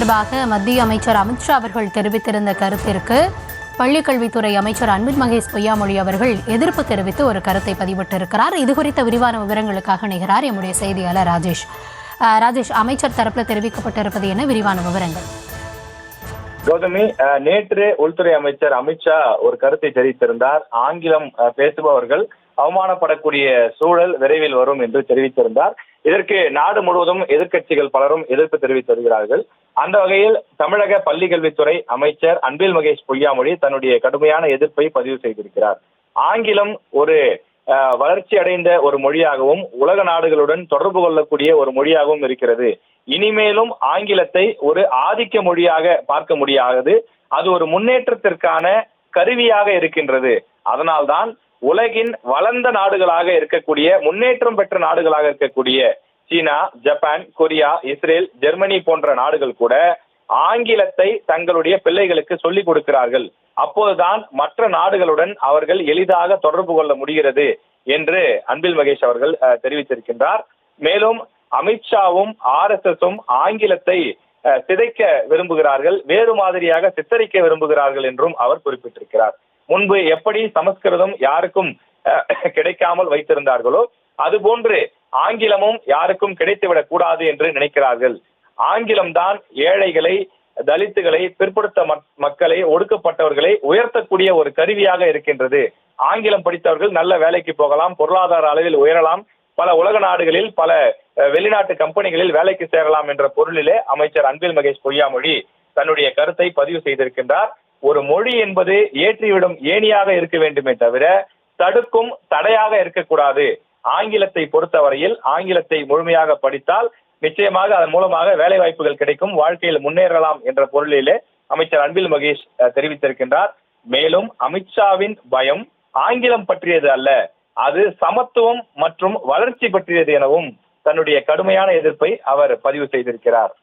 தொடர்பாக மத்திய அமைச்சர் அமித்ஷா அவர்கள் தெரிவித்திருந்த கருத்திற்கு பள்ளிக்கல்வித்துறை அமைச்சர் அன்பில் மகேஷ் பொய்யாமொழி அவர்கள் எதிர்ப்பு தெரிவித்து ஒரு கருத்தை பதிவிட்டிருக்கிறார். இது குறித்த விரிவான விவரங்களுக்காக நிகரார் எம்முடைய செய்தியாளர் ராஜேஷ். அமைச்சர் தரப்பில் தெரிவிக்கப்பட்டிருப்பது என்ன, விரிவான விவரங்கள்? கௌதமி, நேற்று உள்துறை அமைச்சர் அமித்ஷா ஒரு கருத்தை தெரிவித்திருந்தார். ஆங்கிலம் பேசுபவர்கள் அவமானப்படக்கூடிய சூழல் விரைவில் வரும் என்று தெரிவித்திருந்தார். இதற்கு நாடு முழுவதும் எதிர்க்கட்சிகள் பலரும் எதிர்ப்பு தெரிவித்து வருகிறார்கள். அந்த வகையில் தமிழக பள்ளிக்கல்வித்துறை அமைச்சர் அன்பில் மகேஷ் பொய்யாமொழி தன்னுடைய கடுமையான எதிர்ப்பை பதிவு செய்திருக்கிறார். ஆங்கிலம் ஒரு வளர்ச்சி அடைந்த ஒரு மொழியாகவும் உலக நாடுகளுடன் தொடர்பு கொள்ளக்கூடிய ஒரு மொழியாகவும் இருக்கிறது. இனிமேலும் ஆங்கிலத்தை ஒரு ஆதிக்க மொழியாக பார்க்க முடியாது. அது ஒரு முன்னேற்றத்திற்கான கருவியாக இருக்கின்றது. அதனால்தான் உலகின் வளர்ந்த நாடுகளாக இருக்கக்கூடிய, முன்னேற்றம் பெற்ற நாடுகளாக இருக்கக்கூடிய சீனா, ஜப்பான், கொரியா, இஸ்ரேல், ஜெர்மனி போன்ற நாடுகள் கூட ஆங்கிலத்தை தங்களுடைய பிள்ளைகளுக்கு சொல்லிக் கொடுக்கிறார்கள். அப்போதுதான் மற்ற நாடுகளுடன் அவர்கள் எளிதாக தொடர்பு கொள்ள முடிகிறது என்று அன்பில் மகேஷ் அவர்கள் தெரிவித்திருக்கின்றார். மேலும் அமித்ஷாவும் RSSம் ஆங்கிலத்தை சிதைக்க விரும்புகிறார்கள், வேறு மாதிரியாக சித்தரிக்க விரும்புகிறார்கள் என்றும் அவர் குறிப்பிட்டிருக்கிறார். முன்பு எப்படி சமஸ்கிருதம் யாருக்கும் கிடைக்காமல் வைத்திருந்தார்களோ அதுபோன்று ஆங்கிலமும் யாருக்கும் கிடைத்துவிடக் கூடாது என்று நினைக்கிறார்கள். ஆங்கிலம்தான் ஏழைகளை, தலித்துகளை, பிற்படுத்த மக்களை, ஒடுக்கப்பட்டவர்களை உயர்த்தக்கூடிய ஒரு கருவியாக இருக்கின்றது. ஆங்கிலம் படித்தவர்கள் நல்ல வேலைக்கு போகலாம், பொருளாதார அளவில் உயரலாம், பல உலக நாடுகளில் பல வெளிநாட்டு கம்பெனிகளில் வேலைக்கு சேரலாம் என்ற பொருளிலே அமைச்சர் அன்பில் மகேஷ் பொய்யாமொழி தன்னுடைய கருத்தை பதிவு செய்திருக்கின்றார். ஒரு மொழி என்பது ஏற்றிவிடும் ஏணியாக இருக்க வேண்டுமே தவிர தடுக்கும் தடையாக இருக்கக்கூடாது. ஆங்கிலத்தை பொறுத்தவரையில் ஆங்கிலத்தை முழுமையாக படித்தால் நிச்சயமாக அதன் மூலமாக வேலை வாய்ப்புகள் கிடைக்கும், வாழ்க்கையில் முன்னேறலாம் என்ற பொருளிலே அமைச்சர் அன்பில் மகேஷ் தெரிவித்திருக்கின்றார். மேலும் அமித்ஷாவின் பயம் ஆங்கிலம் பற்றியது அல்ல, அது சமத்துவம் மற்றும் வளர்ச்சி பற்றியது எனவும் தன்னுடைய கடுமையான எதிர்ப்பை அவர் பதிவு செய்திருக்கிறார்.